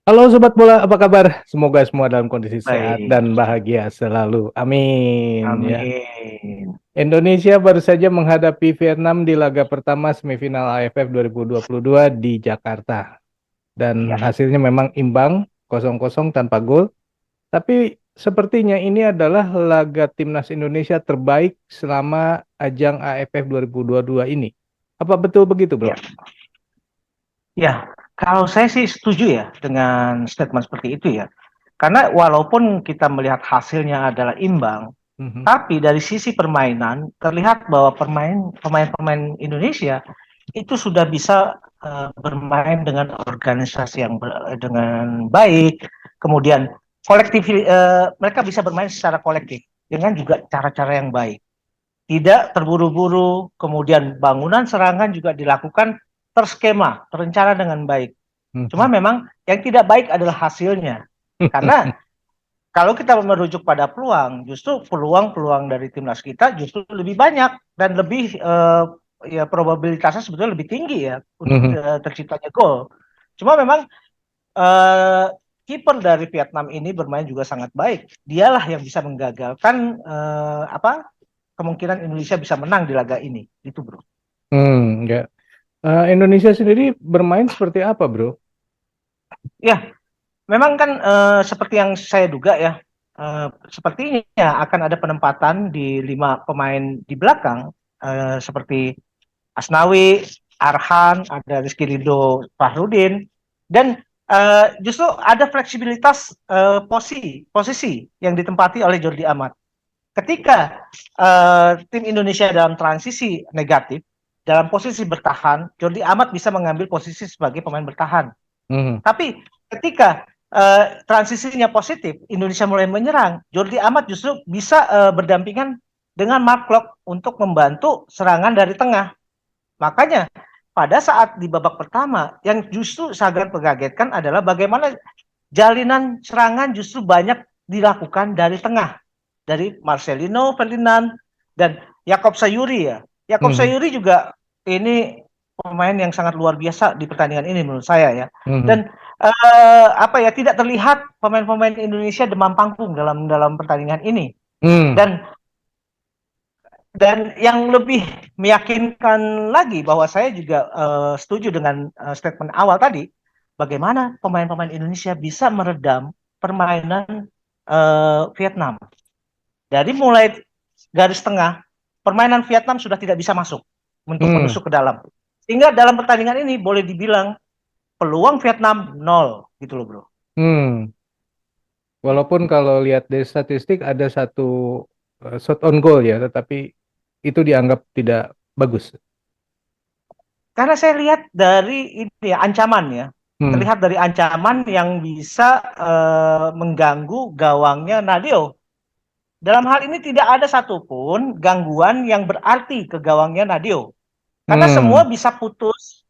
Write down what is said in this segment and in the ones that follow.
Halo Sobat Bola, apa kabar? Semoga semua dalam kondisi sehat dan Baik, bahagia selalu. Amin ya. amin. Indonesia baru saja menghadapi Vietnam di laga pertama semifinal AFF 2022 di Jakarta. Dan Ya, hasilnya memang imbang, 0-0 tanpa gol. Tapi sepertinya ini adalah laga timnas Indonesia terbaik selama ajang AFF 2022 ini. Apa betul begitu, Bro? ya, ya. Kalau saya sih setuju ya dengan statement seperti itu ya. Karena walaupun kita melihat hasilnya adalah imbang, Mhm. tapi dari sisi permainan terlihat bahwa pemain-pemain Indonesia itu sudah bisa bermain dengan organisasi yang dengan baik, kemudian mereka bisa bermain secara kolektif dengan juga cara-cara yang baik. Tidak terburu-buru, kemudian bangunan serangan juga dilakukan terskema, terencana dengan baik. Cuma Mhm. memang yang tidak baik adalah hasilnya. Karena kalau kita merujuk pada peluang, justru peluang-peluang dari timnas kita justru lebih banyak dan lebih ya probabilitasnya sebetulnya lebih tinggi ya untuk Mhm. terciptanya gol. Cuma memang eh, kiper dari Vietnam ini bermain juga sangat baik. Dialah yang bisa menggagalkan apa kemungkinan Indonesia bisa menang di laga ini. Itu bro. Ya. Indonesia sendiri bermain seperti apa, Bro? Ya, memang kan seperti yang saya duga ya, sepertinya akan ada penempatan di 5 pemain di belakang, seperti Asnawi, Arhan, ada Rizky Ridho, Fahrudin, dan justru ada fleksibilitas posisi yang ditempati oleh Jordi Amat. Ketika tim Indonesia dalam transisi negatif, dalam posisi bertahan, Jordi Amat bisa mengambil posisi sebagai pemain bertahan. Mhm. Tapi ketika transisinya positif, Indonesia mulai menyerang, Jordi Amat justru bisa berdampingan dengan Mark Klok untuk membantu serangan dari tengah. Makanya pada saat di babak pertama, yang justru sangat mengagetkan adalah bagaimana jalinan serangan justru banyak dilakukan dari tengah, dari Marcelino Ferdinand dan Yakob Sayuri ya. Yakob Mhm. Sayuri juga ini pemain yang sangat luar biasa di pertandingan ini menurut saya ya. Mhm. Dan apa ya, tidak terlihat pemain-pemain Indonesia demam panggung dalam dalam pertandingan ini. Hmm. Dan yang lebih meyakinkan lagi bahwa saya juga setuju dengan statement awal tadi, bagaimana pemain-pemain Indonesia bisa meredam permainan Vietnam. Dari mulai garis tengah, permainan Vietnam sudah tidak bisa masuk untuk Hmm. menusuk ke dalam. Sehingga dalam pertandingan ini boleh dibilang peluang Vietnam nol gitu loh bro. Hmm. Walaupun kalau lihat dari statistik ada satu shot on goal ya, tetapi itu dianggap tidak bagus. Karena saya lihat dari ini ya, ancaman ya, Hmm. terlihat dari ancaman yang bisa mengganggu gawangnya Nadio. Dalam hal ini tidak ada satupun gangguan yang berarti ke gawangnya Nadio. Karena semua Hmm. bisa putus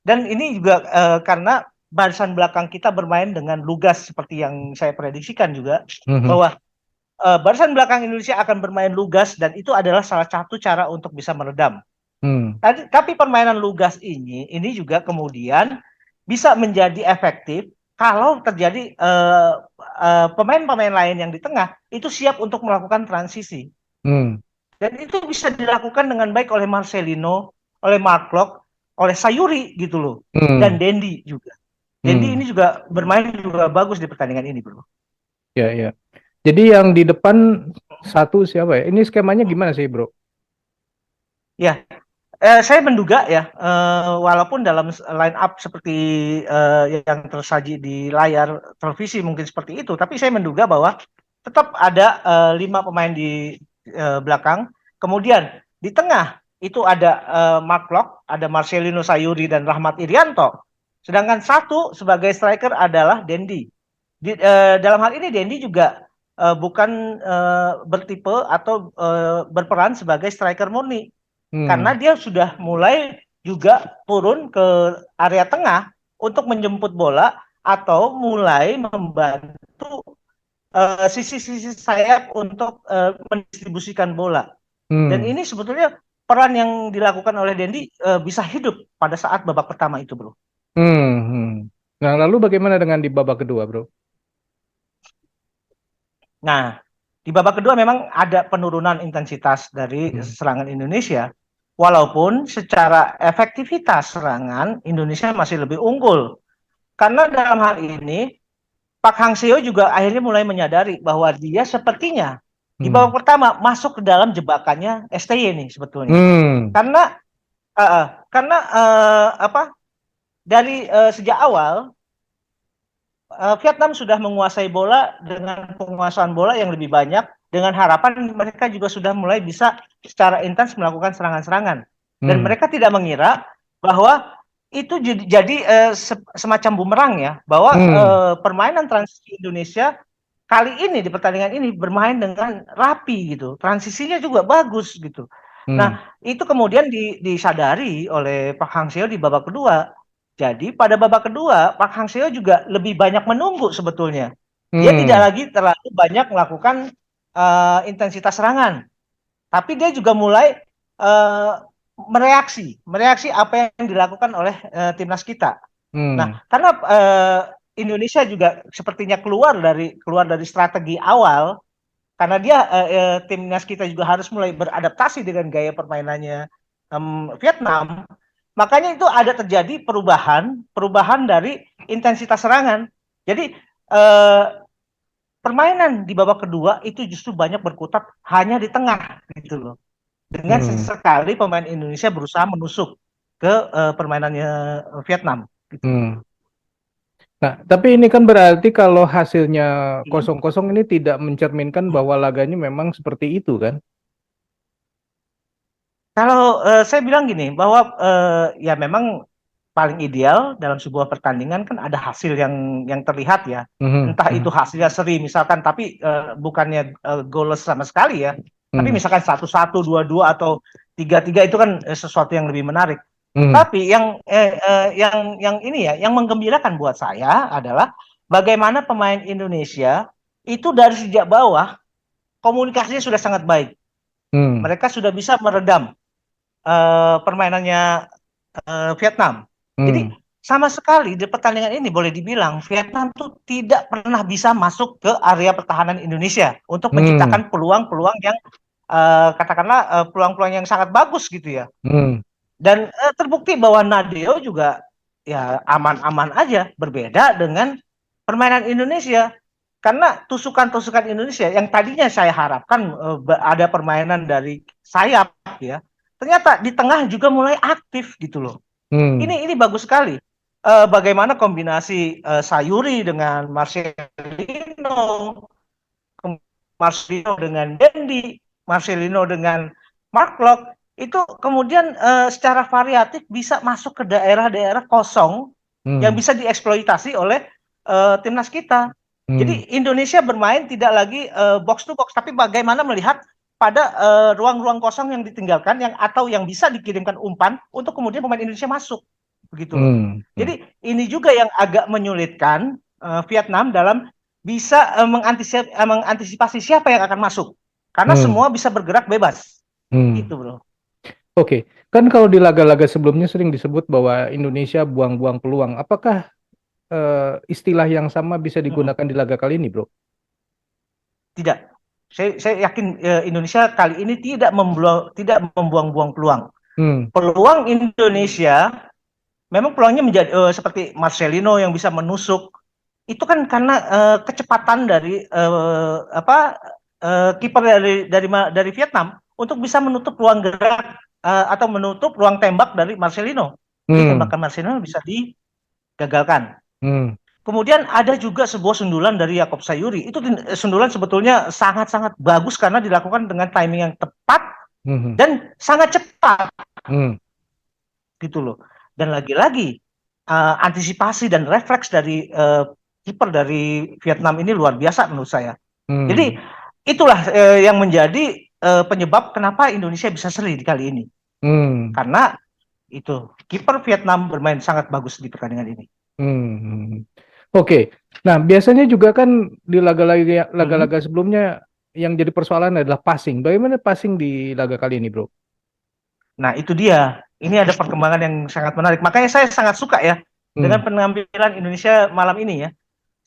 dan ini juga karena barisan belakang kita bermain dengan lugas seperti yang saya prediksikan juga Mhm. bahwa barisan belakang Indonesia akan bermain lugas dan itu adalah salah satu cara untuk bisa meredam. Hmm. Tapi permainan lugas ini juga kemudian bisa menjadi efektif kalau terjadi pemain-pemain lain yang di tengah itu siap untuk melakukan transisi. Hmm. Dan itu bisa dilakukan dengan baik oleh Marcelino, oleh Mark Klok, oleh Sayuri gitu loh. Dan Hmm. Dendi juga. Dendi ini Hmm. juga bermain juga bagus di pertandingan ini, bro. Ya, ya. Jadi yang di depan satu siapa ya? Ini skemanya gimana sih, Bro? Ya, saya menduga ya, walaupun dalam line up seperti yang tersaji di layar televisi mungkin seperti itu, tapi saya menduga bahwa tetap ada 5 pemain di belakang. Kemudian di tengah itu ada Mark Locke, ada Marcelino Sayuri dan Rahmat Irianto. Sedangkan satu sebagai striker adalah Dendi. Dalam hal ini Dendi juga bukan bertipe atau berperan sebagai striker murni karena Hmm. dia sudah mulai juga turun ke area tengah untuk menjemput bola atau mulai membantu sisi-sisi sayap untuk mendistribusikan bola. Dan Hmm. ini sebetulnya peran yang dilakukan oleh Dendi bisa hidup pada saat babak pertama itu, bro. Hmm. Hmm. Nah, lalu bagaimana dengan di babak kedua, Bro? Nah, di babak kedua memang ada penurunan intensitas dari Hmm. serangan Indonesia, walaupun secara efektivitas serangan Indonesia masih lebih unggul. Karena dalam hal ini Pak Hang Seo juga akhirnya mulai menyadari bahwa dia sepertinya di Hmm. babak pertama masuk ke dalam jebakannya STY nih sebetulnya. Hmm. Karena apa, dari sejak awal Vietnam sudah menguasai bola dengan penguasaan bola yang lebih banyak, dengan harapan mereka juga sudah mulai bisa secara intens melakukan serangan-serangan. Dan Hmm. mereka tidak mengira bahwa itu jadi semacam bumerang ya, bahwa Hmm. permainan transisi Indonesia kali ini di pertandingan ini bermain dengan rapi gitu, transisinya juga bagus gitu. Hmm. Nah, itu kemudian disadari oleh Pak Hang Seo di babak kedua. Jadi pada babak kedua, Pak Hang Seo juga lebih banyak menunggu sebetulnya. Dia tidak Hmm. lagi terlalu banyak melakukan intensitas serangan, tapi dia juga mulai uh, mereaksi apa yang dilakukan oleh timnas kita. Nah, Hmm. karena Indonesia juga sepertinya keluar dari strategi awal, karena dia timnas kita juga harus mulai beradaptasi dengan gaya permainannya Vietnam. Makanya itu ada terjadi perubahan dari intensitas serangan. Jadi eh, permainan di babak kedua itu justru banyak berkutat hanya di tengah gitu loh. Dengan Hmm. sesekali pemain Indonesia berusaha menusuk ke permainannya Vietnam gitu. Hmm. Nah, tapi ini kan berarti kalau hasilnya Hmm. kosong kosong ini tidak mencerminkan bahwa laganya memang seperti itu kan? Kalau saya bilang gini bahwa ya memang paling ideal dalam sebuah pertandingan kan ada hasil yang terlihat ya. Mhm, Entah itu mhm, hasilnya seri misalkan, tapi bukannya goalless sama sekali ya. Tapi mhm, misalkan 1-1, 2-2 atau 3-3 itu kan sesuatu yang lebih menarik. mhm, Tapi yang ini ya, yang menggembirakan buat saya adalah bagaimana pemain Indonesia itu dari sejak bawah komunikasinya sudah sangat baik. mhm, Mereka sudah bisa meredam permainannya Vietnam. Jadi mhm, sama sekali di pertandingan ini boleh dibilang Vietnam tuh tidak pernah bisa masuk ke area pertahanan Indonesia untuk mhm, menciptakan peluang-peluang yang katakanlah peluang-peluang yang sangat bagus gitu ya. mhm, Dan terbukti bahwa Nadeo juga ya aman-aman aja, berbeda dengan permainan Indonesia. Karena tusukan-tusukan Indonesia yang tadinya saya harapkan ada permainan dari sayap ya, ternyata di tengah juga mulai aktif gitu loh. mhm, Ini bagus sekali. Bagaimana kombinasi Sayuri dengan Marcelino, Marcelino dengan Dendi, Marcelino dengan Mark Locke, itu kemudian secara variatif bisa masuk ke daerah-daerah kosong yang mhm, bisa dieksploitasi oleh timnas kita. mhm, Jadi Indonesia bermain tidak lagi box to box, tapi bagaimana melihat pada ruang-ruang kosong yang ditinggalkan yang atau yang bisa dikirimkan umpan untuk kemudian pemain Indonesia masuk, begitu loh. mhm, mhm, Jadi ini juga yang agak menyulitkan Vietnam dalam bisa mengantisipasi siapa yang akan masuk, karena mhm, semua bisa bergerak bebas, mhm. gitu bro. Oke, kan kalau di laga-laga sebelumnya sering disebut bahwa Indonesia buang-buang peluang. Apakah istilah yang sama bisa Mm-mm. digunakan di laga kali ini, Bro? Tidak, saya yakin Indonesia kali ini tidak membuang-buang peluang. Hmm, Peluang Indonesia memang peluangnya menjadi seperti Marcelino yang bisa menusuk, itu kan karena kecepatan dari kiper dari Vietnam untuk bisa menutup ruang gerak atau menutup ruang tembak dari Marcelino. Jadi hmm, tembakan Marcelino bisa digagalkan. hmm, Kemudian ada juga sebuah sundulan dari Yakob Sayuri. Itu sundulan sebetulnya sangat-sangat bagus karena dilakukan dengan timing yang tepat hmm, dan sangat cepat hmm, gitu loh. Dan lagi-lagi antisipasi dan refleks dari kiper dari Vietnam ini luar biasa menurut saya. Jadi hmm, itulah yang menjadi penyebab kenapa Indonesia bisa seri di kali ini. hmm, Karena itu kiper Vietnam bermain sangat bagus di pertandingan ini. hmm, hmm. Oke, nah biasanya juga kan di Mm-hmm. laga-laga sebelumnya yang jadi persoalan adalah passing. Bagaimana passing di laga kali ini, Bro? Nah itu dia. Ini ada perkembangan yang sangat menarik. Makanya saya sangat suka ya. dengan Hmm. penampilan Indonesia malam ini ya.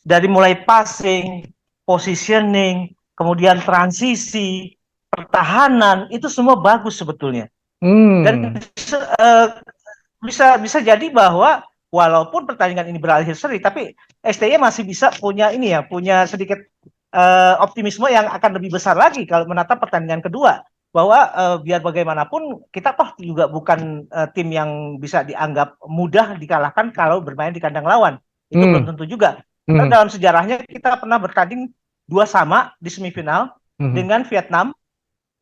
Dari mulai passing, positioning, kemudian transisi, pertahanan, itu semua bagus sebetulnya. Dan Hmm. bisa bisa jadi bahwa walaupun pertandingan ini berakhir seri, tapi STY masih bisa punya ini ya, punya sedikit optimisme yang akan lebih besar lagi kalau menatap pertandingan kedua. Bahwa biar bagaimanapun kita toh juga bukan tim yang bisa dianggap mudah dikalahkan kalau bermain di kandang lawan. Itu belum Hmm. tentu juga. Karena Hmm. dalam sejarahnya kita pernah bertanding 2-2 di semifinal Hmm. dengan Vietnam.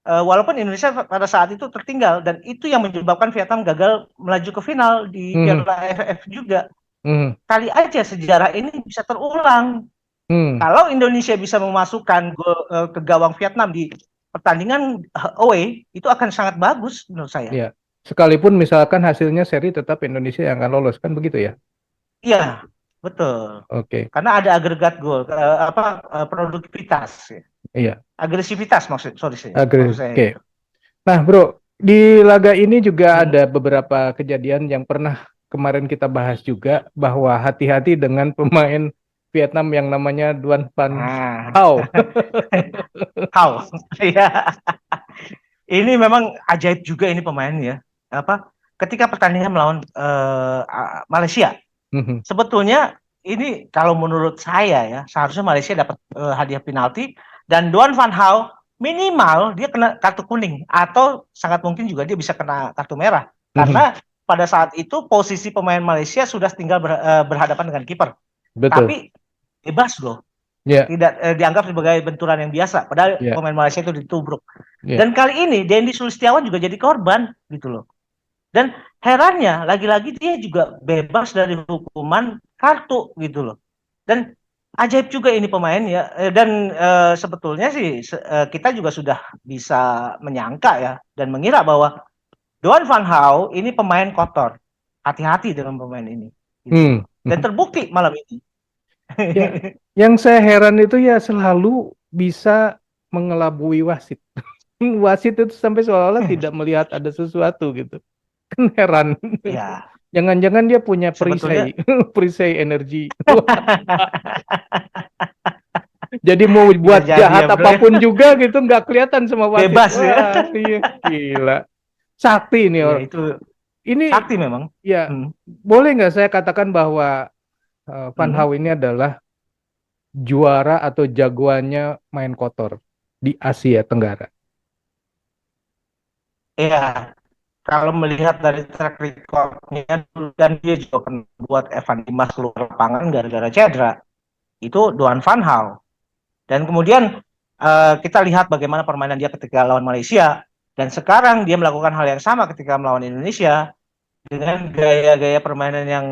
Walaupun Indonesia pada saat itu tertinggal dan itu yang menyebabkan Vietnam gagal melaju ke final di Hmm. Piala AFF juga. Hmm. Kali aja sejarah ini bisa terulang. Hmm. Kalau Indonesia bisa memasukkan gol ke gawang Vietnam di pertandingan away, itu akan sangat bagus menurut saya. Ya. Sekalipun misalkan hasilnya seri tetap Indonesia yang akan lolos kan begitu ya? Iya, betul. Oke. Karena ada agregat gol, produktivitas, ya. Iya. Agresivitas maksud saya Oke. itu. Nah, Bro, di laga ini juga Hmm. ada beberapa kejadian yang pernah kemarin kita bahas juga bahwa hati-hati dengan pemain Vietnam yang namanya Duan Van Nah, Hao. how? Ya, ini memang ajaib juga ini pemain ya. Apa? Ketika pertandingan melawan Malaysia, Mhm. sebetulnya ini kalau menurut saya ya seharusnya Malaysia dapat hadiah penalti dan Duan Van Hao minimal dia kena kartu kuning atau sangat mungkin juga dia bisa kena kartu merah Mhm. karena pada saat itu posisi pemain Malaysia sudah tinggal berhadapan dengan kiper. Betul. Tapi bebas loh, Ya, tidak dianggap sebagai benturan yang biasa. Padahal ya, pemain Malaysia itu ditubruk. ya. Dan kali ini Dendi Sulistiawan juga jadi korban gitu loh. Dan herannya lagi-lagi dia juga bebas dari hukuman kartu gitu loh. Dan ajaib juga ini pemain ya. Dan sebetulnya sih kita juga sudah bisa menyangka ya dan mengira bahwa Doan Van Hao ini pemain kotor. Hati-hati dengan pemain ini gitu Hmm. loh. Dan terbukti malam ini. Ya, yang saya heran itu ya selalu bisa mengelabui wasit. Wasit itu sampai seolah-olah tidak melihat ada sesuatu gitu. Kan heran. Ya, Jangan-jangan dia punya sebetulnya perisai, perisai energi. Jadi mau bisa buat jadi ya jahat bro ya. apapun juga gitu nggak kelihatan sama wasit. Bebas ya. Wah, iya, gila. Sakti ini Ya orang. itu Ini sakti memang. ya Hmm. boleh nggak saya katakan bahwa Van Hmm. Hao ini adalah juara atau jagoannya main kotor di Asia Tenggara. Ya, kalau melihat dari track recordnya dan dia juga pernah buat Evan Dimas keluar lapangan gara-gara cedera, itu Doan Van Hal. Dan kemudian kita lihat bagaimana permainan dia ketika lawan Malaysia dan sekarang dia melakukan hal yang sama ketika melawan Indonesia dengan gaya-gaya permainan yang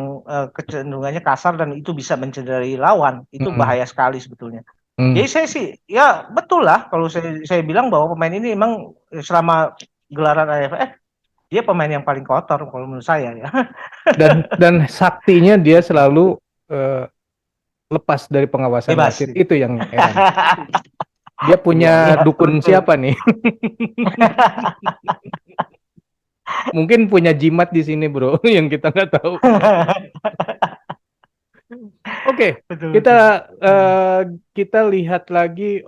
kecenderungannya kasar dan itu bisa mencederai lawan. Itu Hmm, bahaya sekali sebetulnya. hmm. Jadi saya sih ya betul lah kalau saya bilang bahwa pemain ini memang selama gelaran AFF dia pemain yang paling kotor kalau menurut saya ya. Dan saktinya dia selalu eh, lepas dari pengawasan Bebas. wasit. Itu yang heran. Dia Iya, punya iya, dukun betul. siapa nih? Mungkin punya jimat di sini, bro, yang kita nggak tahu. Oke, Betul, kita betul. eh, Hmm. kita lihat lagi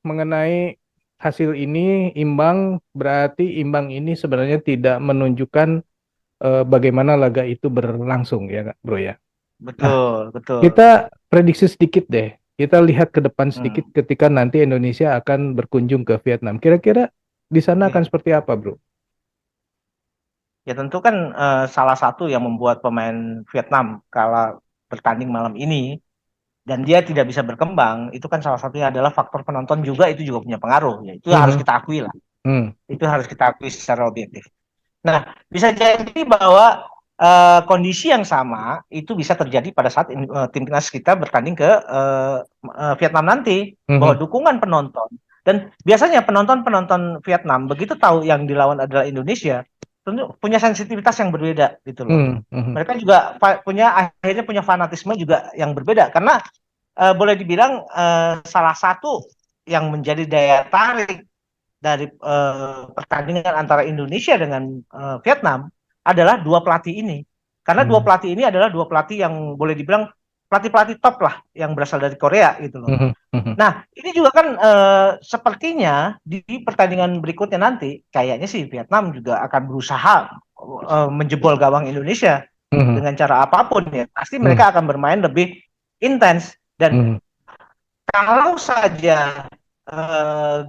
mengenai hasil ini imbang, berarti imbang ini sebenarnya tidak menunjukkan bagaimana laga itu berlangsung ya, Kak, bro ya. Nah, Betul, kita betul. prediksi sedikit deh. Kita lihat ke depan sedikit Hmm. ketika nanti Indonesia akan berkunjung ke Vietnam. Kira-kira di sana akan Oke. seperti apa, bro? Ya tentu kan salah satu yang membuat pemain Vietnam kalah bertanding malam ini dan dia tidak bisa berkembang itu kan salah satunya adalah faktor penonton juga itu juga punya pengaruh ya itu harus Mhm. kita akui lah Hmm. itu harus kita akui secara objektif. Nah, bisa jadi bahwa kondisi yang sama itu bisa terjadi pada saat timnas kita bertanding ke Vietnam nanti, bahwa Mhm. dukungan penonton dan biasanya penonton-penonton Vietnam begitu tahu yang dilawan adalah Indonesia, tentu punya sensitivitas yang berbeda gitu loh. Hmm. Mhm. Mereka juga punya fanatisme juga yang berbeda karena boleh dibilang salah satu yang menjadi daya tarik dari pertandingan antara Indonesia dengan Vietnam adalah dua pelatih ini. Karena dua Hmm. pelatih ini adalah dua pelatih yang boleh dibilang pelatih-pelatih top lah yang berasal dari Korea gitu loh. Mhm, mhm, Nah, ini juga kan sepertinya di pertandingan berikutnya nanti kayaknya sih Vietnam juga akan berusaha menjebol gawang Indonesia mhm, dengan cara apapun ya. Pasti mhm, mereka akan bermain lebih intens dan mhm, kalau saja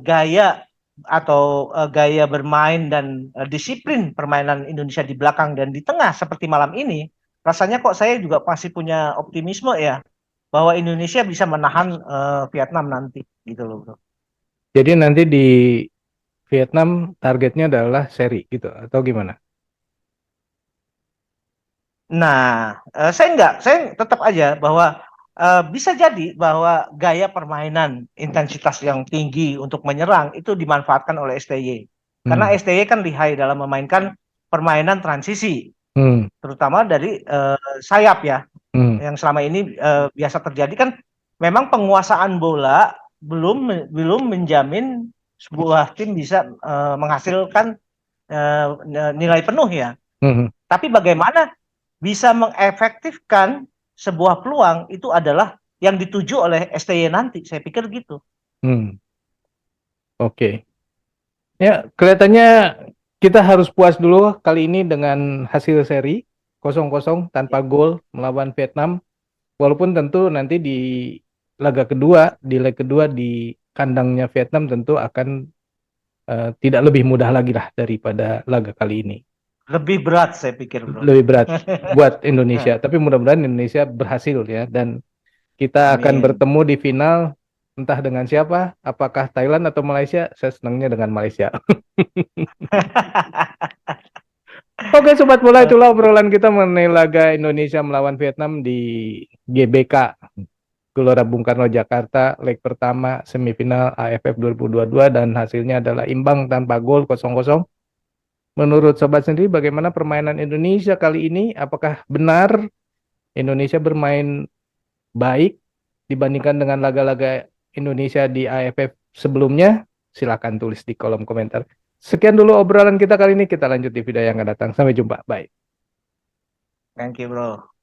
gaya atau gaya bermain dan disiplin permainan Indonesia di belakang dan di tengah seperti malam ini, rasanya kok saya juga masih punya optimisme ya bahwa Indonesia bisa menahan Vietnam nanti gitu loh bro. Jadi nanti di Vietnam targetnya adalah seri gitu atau gimana? Nah, saya tetap aja bahwa bisa jadi bahwa gaya permainan intensitas yang tinggi untuk menyerang itu dimanfaatkan oleh STY. Karena Hmm, STY kan lihai dalam memainkan permainan transisi, hmm, terutama dari sayap ya, hmm, yang selama ini biasa terjadi kan memang penguasaan bola belum menjamin sebuah tim bisa menghasilkan eh, nilai penuh ya. hmm, Tapi bagaimana bisa mengefektifkan sebuah peluang itu adalah yang dituju oleh STY nanti. Saya pikir gitu. hmm. Oke. Ya, kelihatannya kita harus puas dulu kali ini dengan hasil seri 0-0 tanpa gol melawan Vietnam. Walaupun tentu nanti di laga kedua, di leg kedua di kandangnya Vietnam tentu akan tidak lebih mudah lagi lah daripada laga kali ini. Lebih berat saya pikir, Bro. Lebih berat buat Indonesia, tapi mudah-mudahan Indonesia berhasil ya dan kita akan Amin. bertemu di final entah dengan siapa, apakah Thailand atau Malaysia. Saya senangnya dengan Malaysia. Oke Sobat Bola, itulah obrolan kita mengenai laga Indonesia melawan Vietnam di GBK Gelora Bung Karno Jakarta leg pertama semifinal AFF 2022 dan hasilnya adalah imbang tanpa gol 0-0. Menurut Sobat sendiri bagaimana permainan Indonesia kali ini? Apakah benar Indonesia bermain baik dibandingkan dengan laga-laga Indonesia di AFF sebelumnya? Silakan tulis di kolom komentar. Sekian dulu obrolan kita kali ini. Kita lanjut di video yang akan datang. Sampai jumpa. Bye. Thank you, Bro.